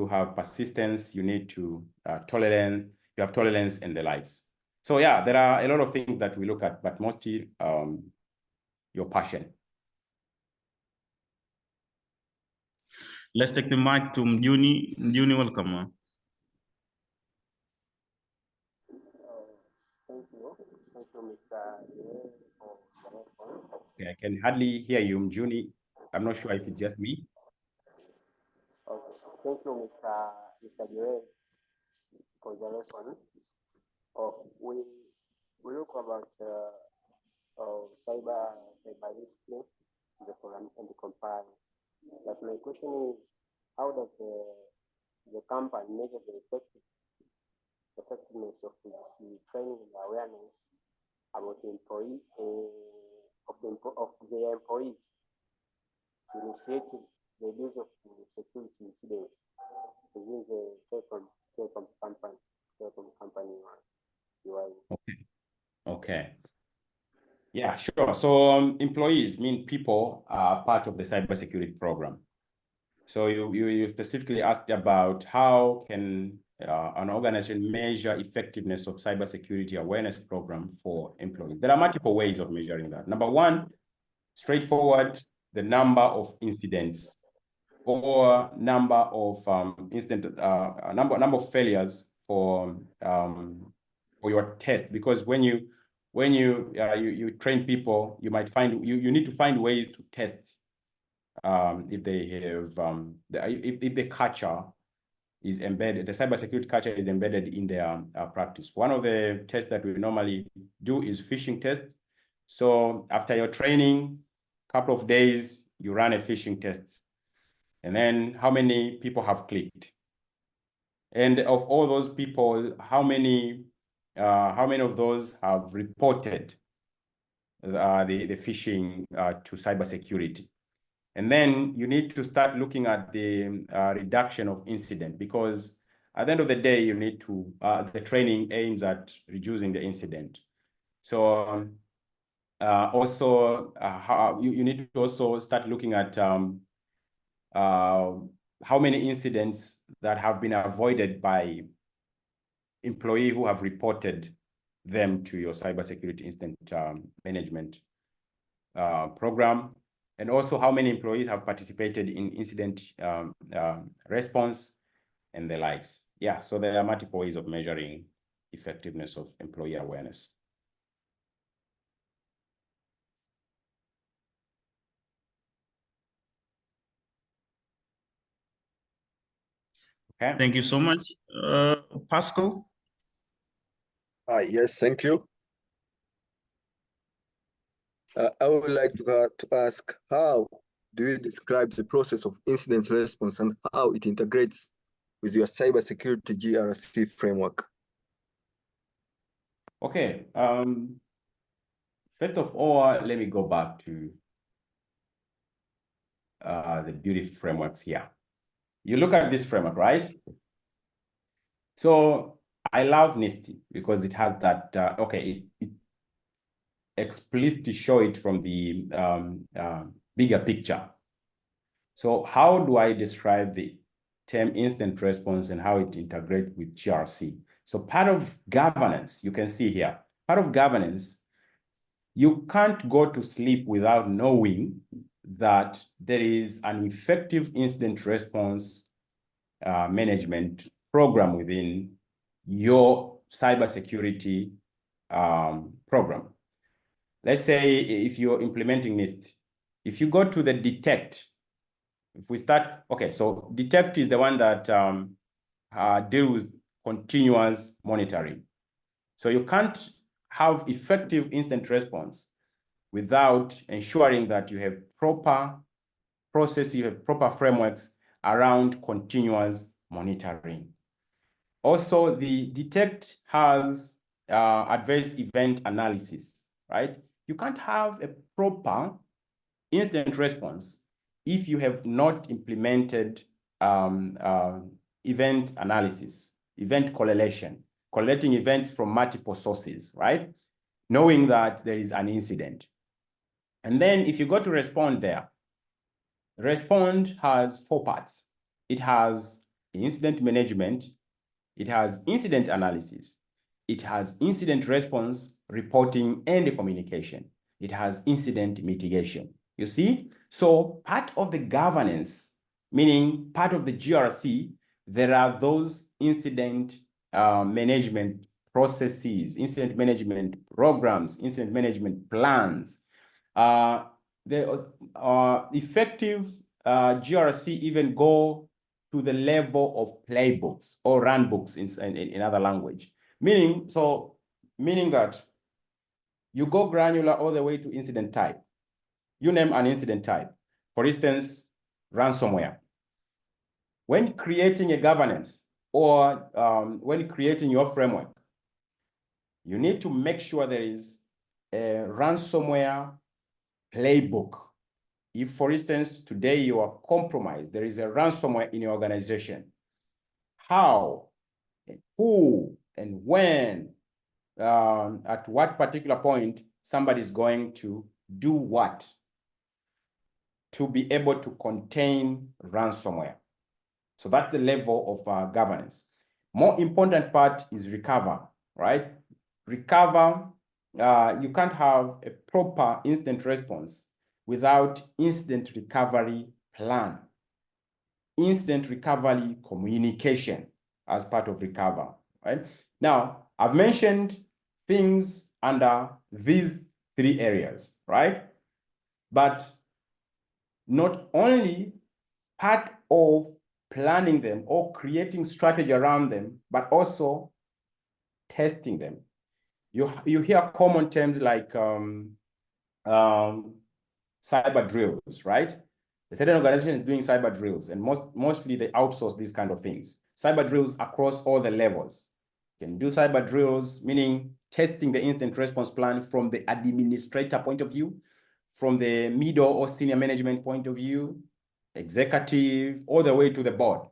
have persistence, you need to tolerance, you have tolerance and the likes. So yeah, there are a lot of things that we look at, but mostly your passion. Let's take the mic to Mjuni. Mjuni, welcome. Thank you, Mr. Joel, for the response. Okay, I can hardly hear you, Mjuni. I'm not sure if it's just me. Okay, thank you, Mr. Joel, for the response. We look about cyber risk and the compliance. But my question is, how does the company measure the effectiveness of its training and awareness about the employee of their employees to initiate the use of security incidents within the telecom company you are in? Okay. Yeah, sure. So employees mean people are part of the cybersecurity program. So you specifically asked about how can an organization measure effectiveness of cybersecurity awareness program for employees. There are multiple ways of measuring that. Number one, straightforward, the number of incidents or number of number of failures for your test. Because when you train people, you might find you need to find ways to test if they have if the culture is embedded, the cybersecurity culture is embedded in their practice. One of the tests that we normally do is phishing test. So after your training, couple of days, you run a phishing test, and then how many people have clicked, and of all those people, how many of those have reported the phishing to cybersecurity. And then you need to start looking at the reduction of incident, because at the end of the day, you need to, the training aims at reducing the incident. So also, you need to also start looking at how many incidents that have been avoided by employees who have reported them to your cybersecurity incident management program. And also how many employees have participated in incident response and the likes. Yeah, so there are multiple ways of measuring effectiveness of employee awareness. Okay. Thank you so much. Pascal? Yes, thank you. I would like to ask, how do you describe the process of incident response and how it integrates with your cybersecurity GRC framework? Okay. First of all, let me go back to the beauty frameworks here. You look at this framework, right? So I love NIST because it has that, it explicitly show it from the bigger picture. So how do I describe the term instant response and how it integrates with GRC? So part of governance, you can see here, part of governance, you can't go to sleep without knowing that there is an effective incident response management program within your cybersecurity program. Let's say if you're implementing NIST, if you go to the detect, if we start, okay, so detect is the one that deals with continuous monitoring. So you can't have effective instant response without ensuring that you have proper process, you have proper frameworks around continuous monitoring. Also, the detect has adverse event analysis, right? You can't have a proper instant response if you have not implemented event analysis, event correlation, collecting events from multiple sources, right? Knowing that there is an incident. And then if you go to respond there, respond has 4 parts. It has incident management, it has incident analysis, it has incident response, reporting, and communication. It has incident mitigation. You see? So part of the governance, meaning part of the GRC, there are those incident management processes, incident management programs, incident management plans. The effective GRC even go to the level of playbooks or runbooks in other language. Meaning that you go granular all the way to incident type. You name an incident type. For instance, ransomware. When creating a governance or when creating your framework, you need to make sure there is a ransomware playbook. If, for instance, today you are compromised, there is a ransomware in your organization, how, and who, and when, at what particular point somebody is going to do what to be able to contain ransomware. So that's the level of governance. More important part is recover, right? Recover, you can't have a proper instant response without incident recovery plan, incident recovery communication as part of recover, right? Now, I've mentioned things under these 3 areas, right? But not only part of planning them or creating strategy around them, but also testing them. You hear common terms like cyber drills, right? A certain organization is doing cyber drills, and mostly they outsource these kind of things. Cyber drills across all the levels. You can do cyber drills, meaning testing the instant response plan from the administrator point of view, from the middle or senior management point of view, executive, all the way to the board.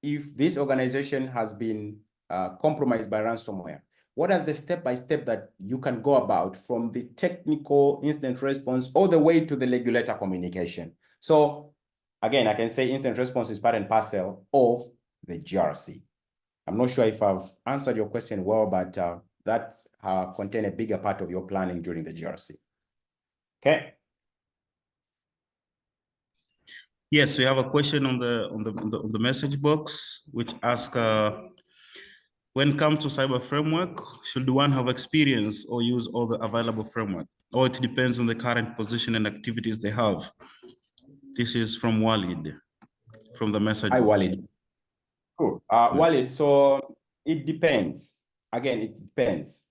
If this organization has been compromised by ransomware, what are the step-by-step that you can go about from the technical instant response all the way to the regulator communication? So again, I can say instant response is part and parcel of the GRC. I'm not sure if I've answered your question well, but that contain a bigger part of your planning during the GRC. Okay. Yes, we have a question on the message box, which asks, when it comes to cyber framework, should one have experience or use all the available framework, or it depends on the current position and activities they have? This is from Walid, from the message Hi, box. Walid. Cool. Walid, so it depends. Again, it depends.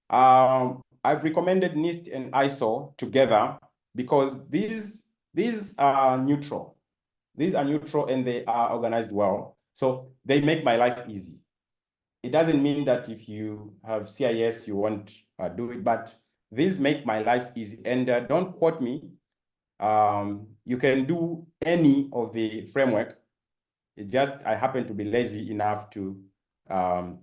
I've recommended NIST and ISO together because these are neutral. These are neutral and they are organized well. So they make my life easy. it doesn't mean that if you have CIS, you won't do it, but these make my life easy. And don't quote me. You can do any of the framework. It just, I happen to be lazy enough to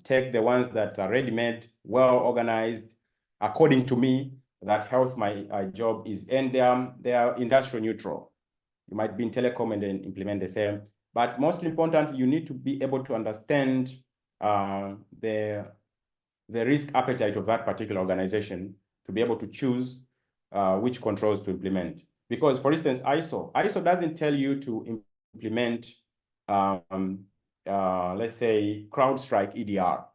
take the ones that are ready-made, well organized, according to me, that helps my job is, and they are industry neutral. You might be in telecom and then implement the same. But most important, you need to be able to understand the risk appetite of that particular organization to be able to choose which controls to implement. Because, for instance, ISO doesn't tell you to implement, let's say, CrowdStrike EDR.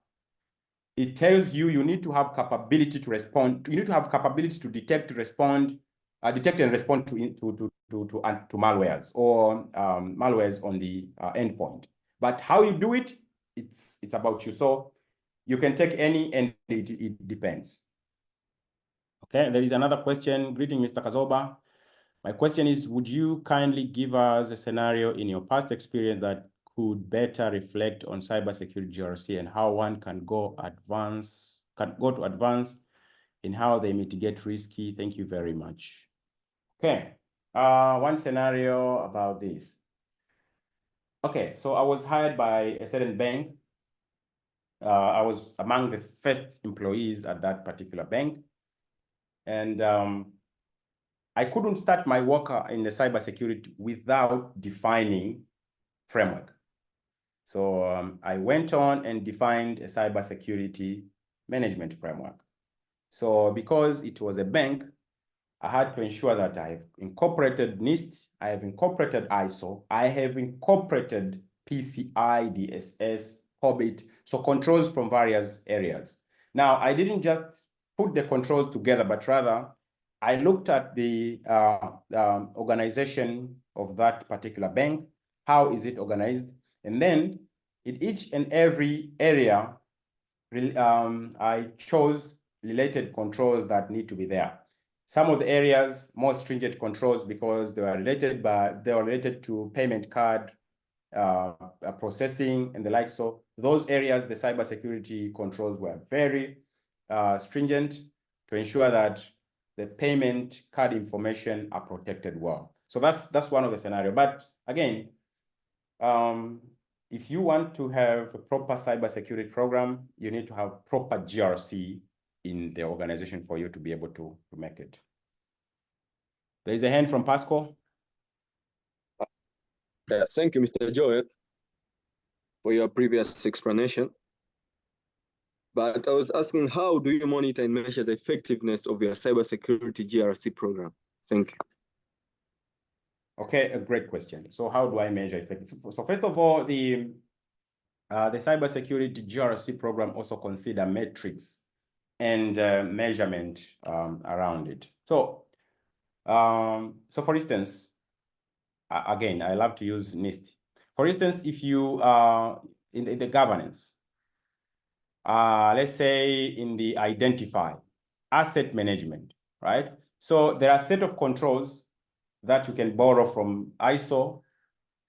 It tells you you need to have capability to respond. You need to have capability to detect and respond to malwares or malwares on the endpoint. But how you do it, it's about you. So you can take any, and it depends. Okay, there is another question. Greeting, Mr. Kazoba. My question is, would you kindly give us a scenario in your past experience that could better reflect on cybersecurity GRC and how one can go to advance in how they mitigate risky? Thank you very much. Okay, one scenario about this. Okay, so I was hired by a certain bank. I was among the first employees at that particular bank. And I couldn't start my work in the cybersecurity without defining framework. So I went on and defined a cybersecurity management framework. So because it was a bank, I had to ensure that I have incorporated NIST, I have incorporated ISO, I have incorporated PCI, DSS, COBIT, so controls from various areas. Now, I didn't just put the controls together, but rather I looked at the organization of that particular bank. How is it organized? And then in each and every area, I chose related controls that need to be there. Some of the areas, more stringent controls because they were related to payment card processing and the like. So those areas, the cybersecurity controls were very stringent to ensure that the payment card information are protected well. So that's one of the scenarios. But again, if you want to have a proper cybersecurity program, you need to have proper GRC in the organization for you to be able to make it. There is a hand from Pascal. Thank you, Mr. Joel, for your previous explanation. But I was asking, how do you monitor and measure the effectiveness of your cybersecurity GRC program? Thank you. Okay, a great question. So how do I measure effectiveness? So first of all, the cybersecurity GRC program also consider metrics and measurement around it. So, for instance, again, I love to use NIST. For instance, if you are in the governance, let's say in the identify, asset management, right? So there are a set of controls that you can borrow from ISO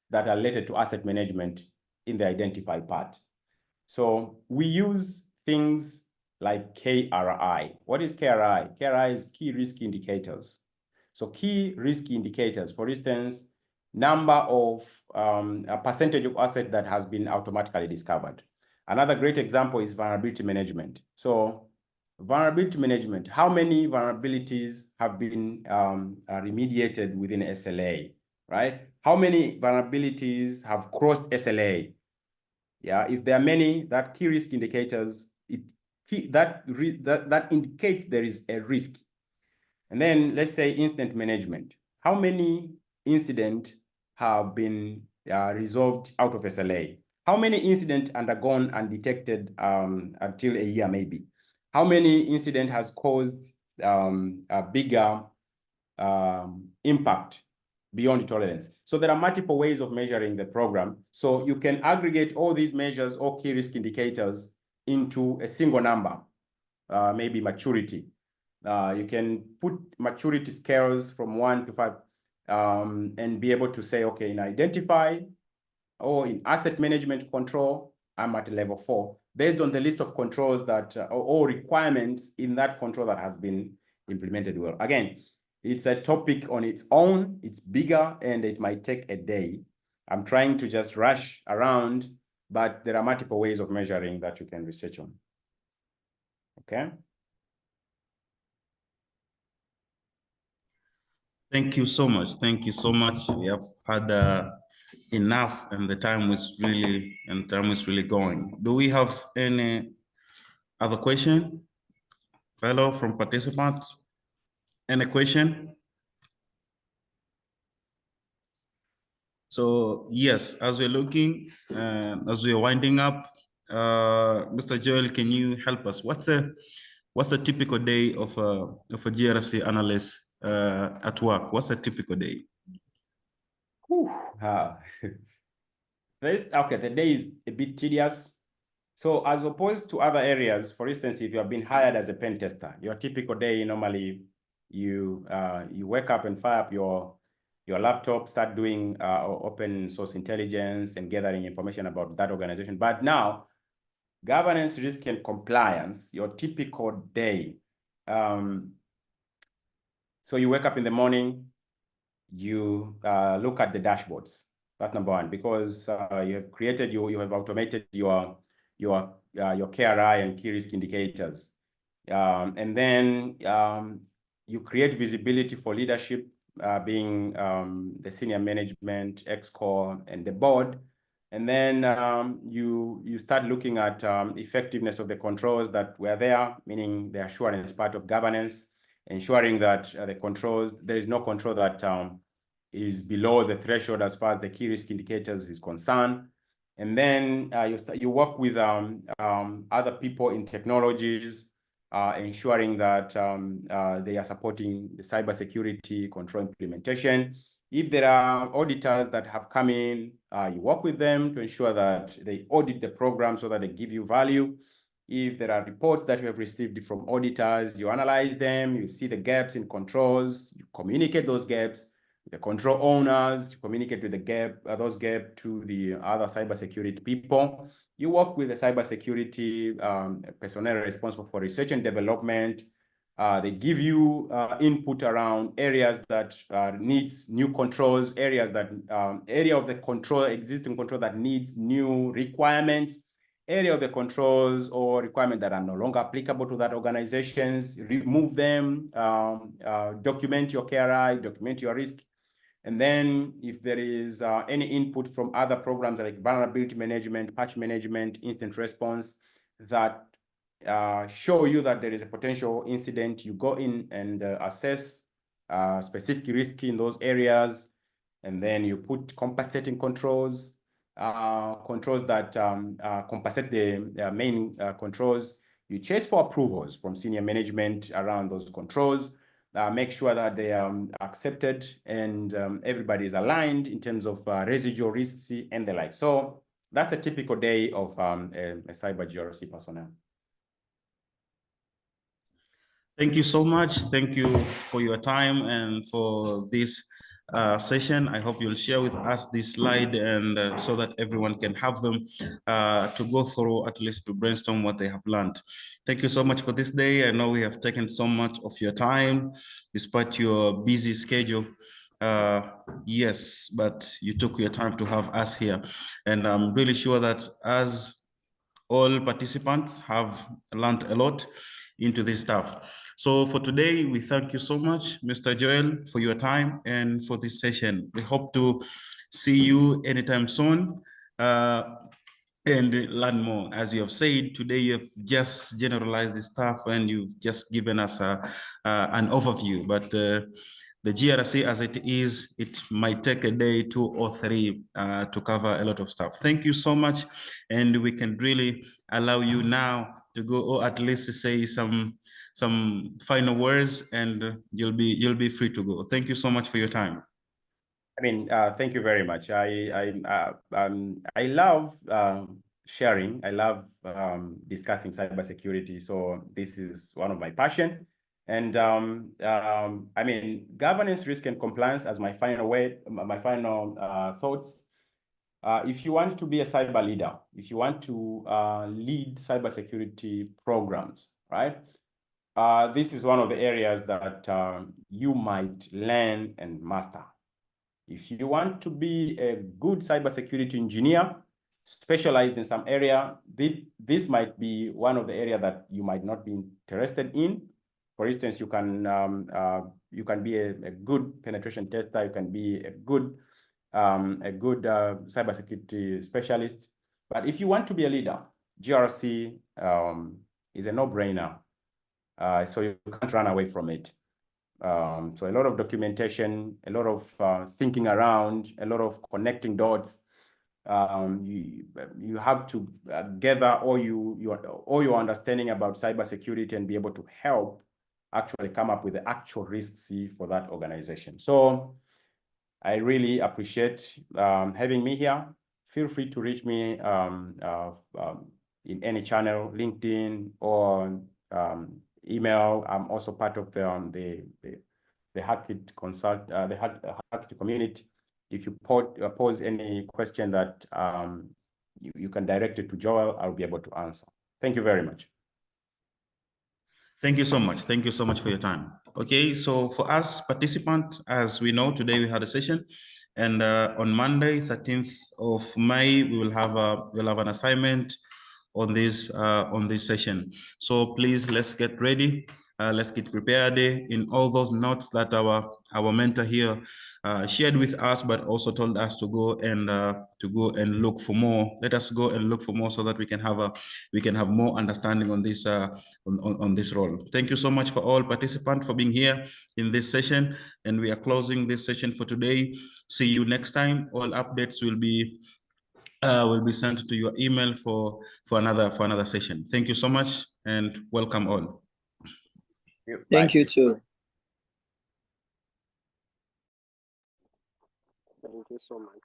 that are related to asset management in the identify part. So we use things like KRI. What is KRI? KRI is key risk indicators. So key risk indicators, for instance, number of a percentage of asset that has been automatically discovered. Another great example is vulnerability management. So vulnerability management, how many vulnerabilities have been remediated within SLA, right? How many vulnerabilities have crossed SLA? Yeah, if there are many, that key risk indicators, that indicates there is a risk. And then let's say incident management. How many incidents have been resolved out of SLA? How many incidents undergone undetected until a year maybe? How many incidents has caused a bigger impact beyond tolerance? So there are multiple ways of measuring the program. So you can aggregate all these measures or key risk indicators into a single number, maybe maturity. You can put maturity scales from 1 to 5 and be able to say, okay, in identify or in asset management control, I'm at level 4, based on the list of controls that, or requirements in that control that has been implemented well. Again, it's a topic on its own, it's bigger, and it might take a day. I'm trying to just rush around, but there are multiple ways of measuring that you can research on. Okay. Thank you so much. Thank you so much. We have had enough, and the time is really going. Do we have any other question, fellow from participants? Any question? So yes, as we're looking, as we're winding up, Mr. Joel, can you help us? What's a typical day of a GRC analyst at work? What's a typical day? First, okay, the day is a bit tedious. So as opposed to other areas, for instance, if you have been hired as a pen tester, your typical day, normally you wake up and fire up your laptop, start doing open source intelligence and gathering information about that organization. But now, governance, risk, and compliance, your typical day. So you wake up in the morning, you look at the dashboards. That's number one, because you have created, you have automated your KRI and key risk indicators. And then you create visibility for leadership, being the senior management, ExCo, and the board. And then you start looking at effectiveness of the controls that were there, meaning the assurance part of governance, ensuring that the controls, there is no control that is below the threshold as far as the key risk indicators is concerned. And then you work with other people in technologies, ensuring that they are supporting the cybersecurity control implementation. If there are auditors that have come in, you work with them to ensure that they audit the program so that they give you value. If there are reports that you have received from auditors, you analyze them, you see the gaps in controls, you communicate those gaps, the control owners, you communicate with the those gaps to the other cybersecurity people. You work with the cybersecurity personnel responsible for research and development. They give you input around areas that needs new controls, areas that area of the control, existing control that needs new requirements, area of the controls or requirements that are no longer applicable to that organizations, remove them, document your KRI, document your risk. And then if there is any input from other programs like vulnerability management, patch management, instant response that show you that there is a potential incident, you go in and assess specific risk in those areas. And then you put compensating controls, controls that compensate the main controls. You chase for approvals from senior management around those controls. Make sure that they are accepted and everybody is aligned in terms of residual risks and the like. So that's a typical day of a cyber GRC personnel. Thank you so much. Thank you for your time and for this session. I hope you'll share with us this slide and so that everyone can have them to go through, at least to brainstorm what they have learned. Thank you so much for this day. I know we have taken so much of your time despite your busy schedule. Yes, but you took your time to have us here. And I'm really sure that as all participants have learned a lot into this stuff. So for today, we thank you so much, Mr. Joel, for your time and for this session. We hope to see you anytime soon and learn more. As you have said, today you have just generalized the stuff and you've just given us an overview, but the GRC as it is, it might take a day, 2 or 3 to cover a lot of stuff. Thank you so much. And we can really allow you now to go, or at least say some final words, and you'll be free to go. Thank you so much for your time. I mean, thank you very much. I love sharing. I love discussing cybersecurity. So this is one of my passion. And I mean, governance, risk, and compliance as my final thoughts. if you want to be a cyber leader, if you want to lead cybersecurity programs, right? This is one of the areas that you might learn and master. If you want to be a good cybersecurity engineer, specialized in some area, this might be one of the areas that you might not be interested in. For instance, you can be a good penetration tester, you can be a good cybersecurity specialist. But if you want to be a leader, GRC is a no-brainer. So you can't run away from it. So a lot of documentation, a lot of thinking around, a lot of connecting dots. You have to gather all your understanding about cybersecurity and be able to help actually come up with the actual risks for that organization. So I really appreciate having me here. Feel free to reach me in any channel, LinkedIn or email. I'm also part of the Hackit consult, the Hackit community. If you pose any question that you can direct it to Joel, I'll be able to answer. Thank you very much. Thank you so much. Thank you so much for your time. Okay, so for us participants, as we know, today we had a session, and on Monday, 13th of May, we'll have an assignment on this session. So please, let's get ready. Let's get prepared in all those notes that our mentor here shared with us, but also told us to go and look for more. Let us go and look for more so that we can have more understanding on this on this role. Thank you so much for all participants for being here in this session, and we are closing this session for today. See you next time. All updates will be sent to your email for another session. Thank you so much and welcome all. Thank you too. Thank you so much.